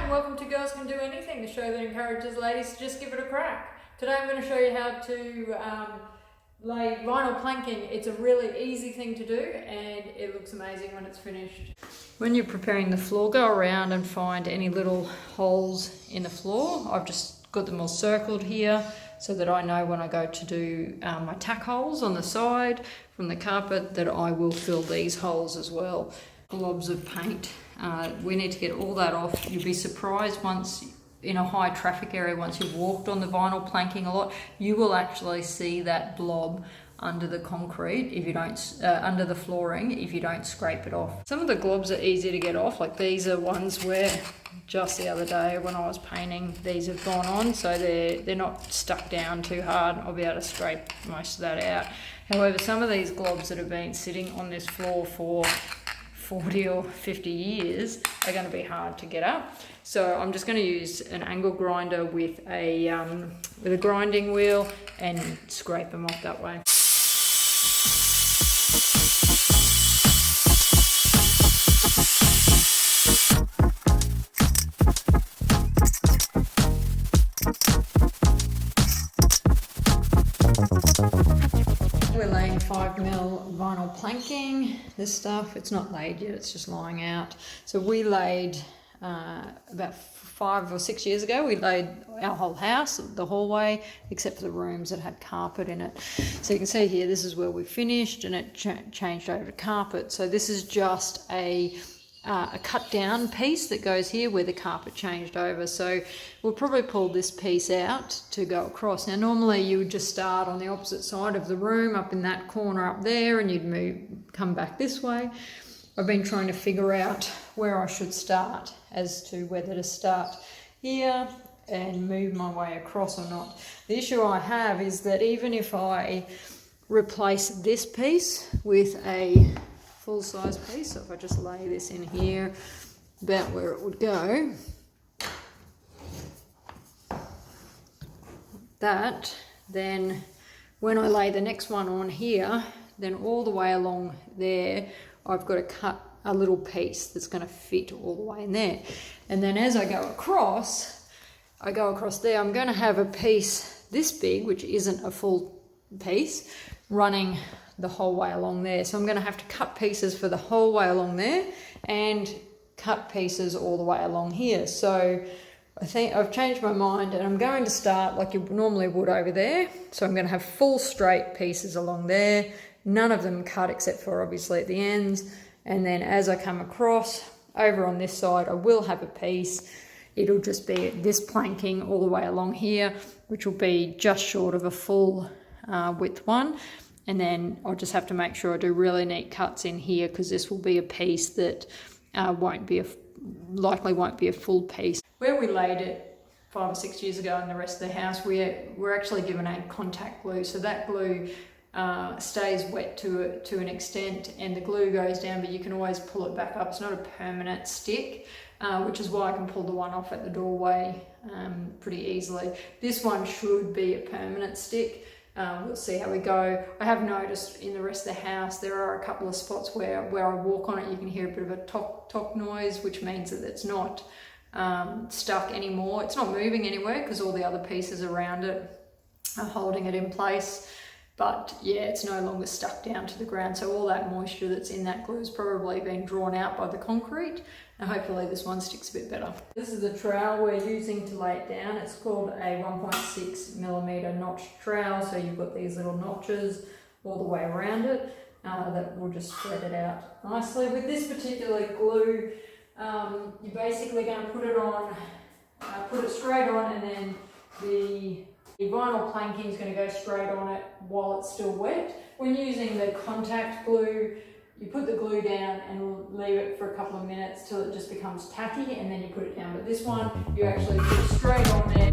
and welcome to Girls Can Do Anything, the show that encourages ladies to just give it a crack. Today I'm going to show you how to lay vinyl planking. It's a really easy thing to do and it looks amazing when it's finished. When you're preparing the floor, go around and find any little holes in the floor. I've just got them all circled here so that I know when I go to do my tack holes on the side from the carpet that I will fill these holes as well. Globs of paint. We need to get all that off. You'll be surprised once in a high traffic area, once you've walked on the vinyl planking a lot, you will actually see that blob under the concrete if you don't, under the flooring if you don't scrape it off. Some of the globs are easy to get off, like these are ones where just the other day when I was painting, these have gone on, so they're not stuck down too hard. I'll be able to scrape most of that out. However, some of these globs that have been sitting on this floor for 40 or 50 years are going to be hard to get up. So I'm just going to use an angle grinder with a grinding wheel and scrape them off that way. We're laying 5mm vinyl planking. This stuff, it's not laid yet, it's just lying out. So we laid about 5 or 6 years ago, we laid our whole house, the hallway, except for the rooms that had carpet in it. So you can see here, this is where we finished and it changed over to carpet. So this is just a cut down piece that goes here where the carpet changed over. So we'll probably pull this piece out to go across. Now normally you would just start on the opposite side of the room up in that corner up there and you'd come back this way. I've been trying to figure out where I should start as to whether to start here and move my way across or not. The issue I have is that even if I replace this piece with a full-size piece, so if I just lay this in here about where it would go, then when I lay the next one on here, then all the way along there I've got to cut a little piece that's going to fit all the way in there, and then as I go across there, I'm going to have a piece this big, which isn't a full piece, running the whole way along there. So I'm going to have to cut pieces for the whole way along there and cut pieces all the way along here. So I think I've changed my mind and I'm going to start like you normally would over there. So I'm going to have full straight pieces along there, none of them cut except for obviously at the ends. And then as I come across over on this side, I will have a piece. It'll just be this planking all the way along here, which will be just short of a full width one. And then I'll just have to make sure I do really neat cuts in here because this will be a piece that likely won't be a full piece. Where we laid it 5 or 6 years ago in the rest of the house, we're actually given a contact glue. So that glue stays wet to an extent and the glue goes down, but you can always pull it back up. It's not a permanent stick, which is why I can pull the one off at the doorway pretty easily. This one should be a permanent stick. We'll see how we go. I have noticed in the rest of the house there are a couple of spots where I walk on it, you can hear a bit of a tock noise, which means that it's not stuck anymore. It's not moving anywhere because all the other pieces around it are holding it in place. But yeah, it's no longer stuck down to the ground. So all that moisture that's in that glue has probably been drawn out by the concrete. And hopefully this one sticks a bit better. This is the trowel we're using to lay it down. It's called a 1.6mm notch trowel. So you've got these little notches all the way around it that will just spread it out nicely. With this particular glue, you're basically going to put it on, put it straight on, and then the vinyl planking is going to go straight on it while it's still wet. When using the contact glue, you put the glue down and leave it for a couple of minutes till it just becomes tacky and then you put it down. But this one, you actually put it straight on there.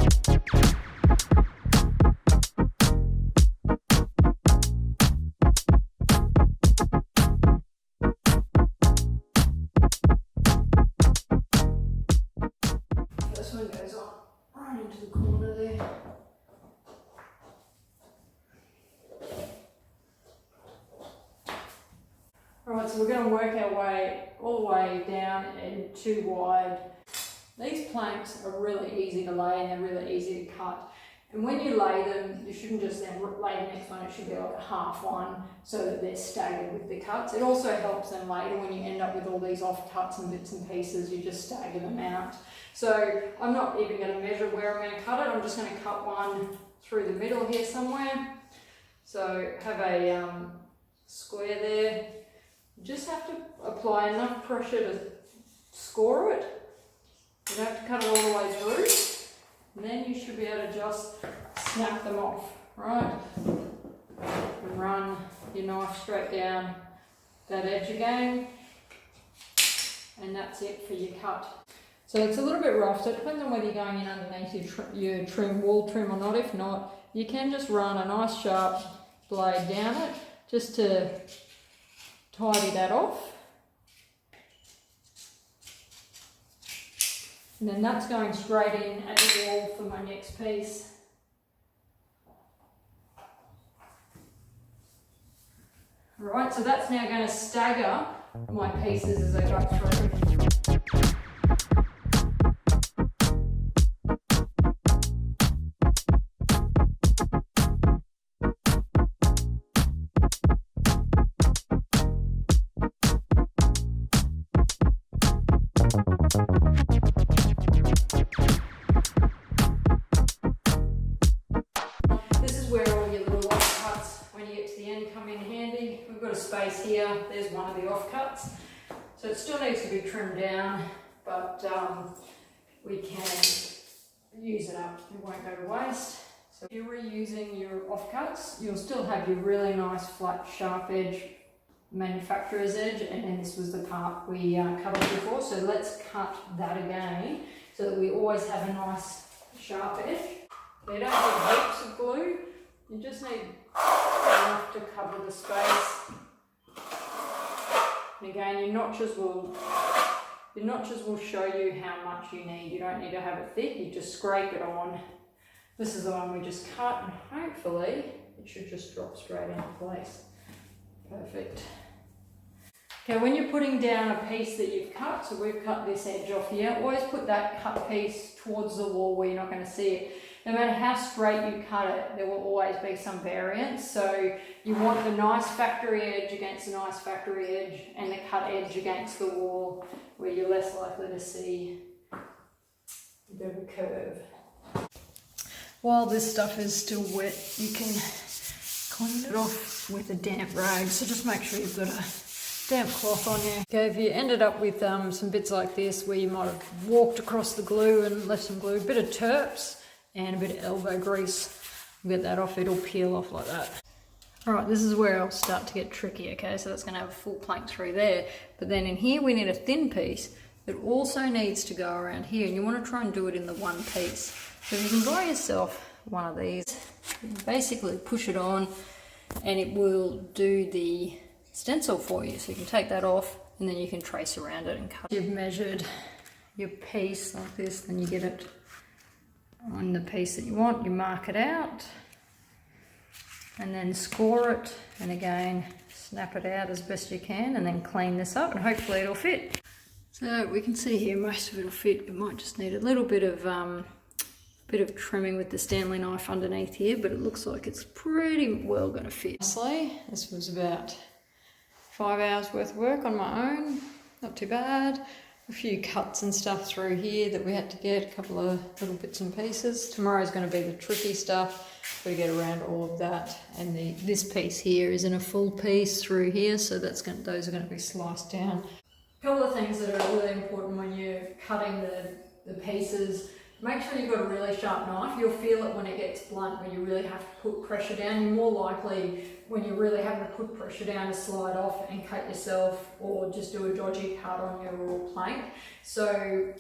This one goes on right into the corner there. Alright, so we're going to work our way all the way down and too wide These planks are really easy to lay and they're really easy to cut. And when you lay them, you shouldn't just then lay the next one, it should be like a half one so that they're staggered with the cuts. It also helps them later when you end up with all these off cuts and bits and pieces, you just stagger them out. So I'm not even going to measure where I'm going to cut it, I'm just going to cut one through the middle here somewhere. So have a square there. You just have to apply enough pressure to score it. You don't have to cut it all the way through. And then you should be able to just snap them off, right? And run your knife straight down that edge again. And that's it for your cut. So it's a little bit rough, so it depends on whether you're going in underneath your trim, wall trim or not. If not, you can just run a nice sharp blade down it just to tidy that off. And then that's going straight in at the wall for my next piece. Alright, so that's now going to stagger my pieces as I go through. Space here, there's one of the offcuts, so it still needs to be trimmed down, but we can use it up, it won't go to waste. So if you're reusing your offcuts, you'll still have your really nice flat sharp edge, manufacturer's edge, and then this was the part we cut off before, so let's cut that again so that we always have a nice sharp edge. You don't need heaps of glue, you just need enough to cover the space. And again, your notches will show you how much you need. You don't need to have it thick, you just scrape it on. This is the one we just cut, and hopefully it should just drop straight into place. Perfect. Okay, when you're putting down a piece that you've cut, so we've cut this edge off here, always put that cut piece towards the wall where you're not going to see it. No matter how straight you cut it, there will always be some variance. So you want the nice factory edge against the nice factory edge and the cut edge against the wall where you're less likely to see a bit of a curve. While this stuff is still wet, you can clean it off with a damp rag. So just make sure you've got a damp cloth on you. Okay, if you ended up with some bits like this where you might have walked across the glue and left some glue, a bit of terps, and a bit of elbow grease. We'll get that off, it'll peel off like that. Alright, this is where I'll start to get tricky, okay? So that's going to have a full plank through there. But then in here we need a thin piece that also needs to go around here, and you want to try and do it in the one piece. So if you can buy yourself one of these, you can basically push it on and it will do the stencil for you. So you can take that off and then you can trace around it and cut. You've measured your piece like this, then you get it on the piece that you want, you mark it out and then score it, and again snap it out as best you can and then clean this up and hopefully it'll fit. So we can see here most of it will fit. It might just need a little bit of trimming with the Stanley knife underneath here, but it looks like it's pretty well going to fit. Honestly, this was about 5 hours worth of work on my own, not too bad. A few cuts and stuff through here that we had to get, a couple of little bits and pieces. Tomorrow's going to be the tricky stuff. We get around all of that, and this piece here isn't a full piece through here, so those are going to be sliced down. A couple of things that are really important when you're cutting the pieces. Make sure you've got a really sharp knife. You'll feel it when it gets blunt, when you really have to put pressure down. You're more likely, when you're really having to put pressure down, to slide off and cut yourself or just do a dodgy cut on your raw plank. So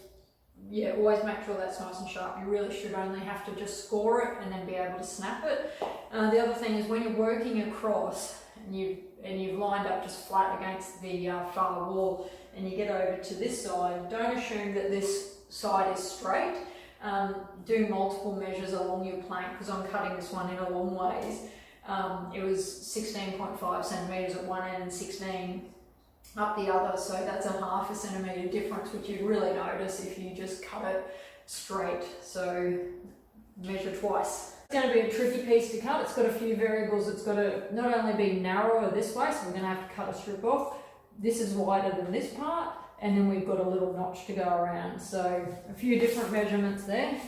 yeah, always make sure that's nice and sharp. You really should only have to just score it and then be able to snap it. The other thing is when you're working across and you've lined up just flat against the far wall and you get over to this side, don't assume that this side is straight. Do multiple measures along your plank, because I'm cutting this one in a long ways. It was 16.5 centimetres at one end and 16 up the other, so that's a 1/2 centimetre difference, which you'd really notice if you just cut it straight. So measure twice. It's going to be a tricky piece to cut. It's got a few variables. It's got to not only be narrower this way, so we're going to have to cut a strip off. This is wider than this part, and then we've got a little notch to go around. So a few different measurements there.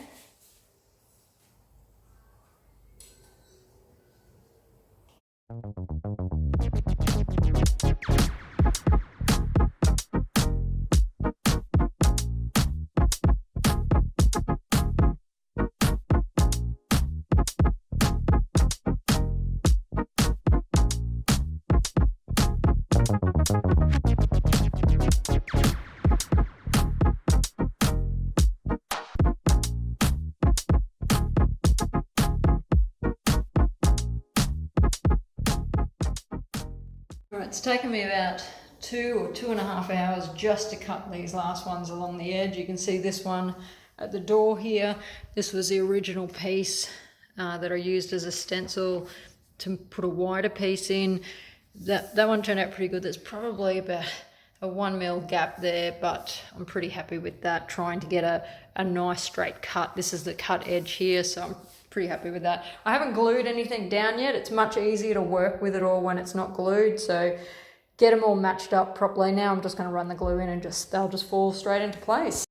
It's taken me about 2 or 2.5 hours just to cut these last ones along the edge. You can see this one at the door here. This was the original piece that I used as a stencil to put a wider piece in. That one turned out pretty good. There's probably about a 1 mil gap there, but I'm pretty happy with that, trying to get a nice straight cut. This is the cut edge here, so I'm pretty happy with that. I haven't glued anything down yet. It's much easier to work with it all when it's not glued, so get them all matched up properly. Now I'm just going to run the glue in and they'll just fall straight into place.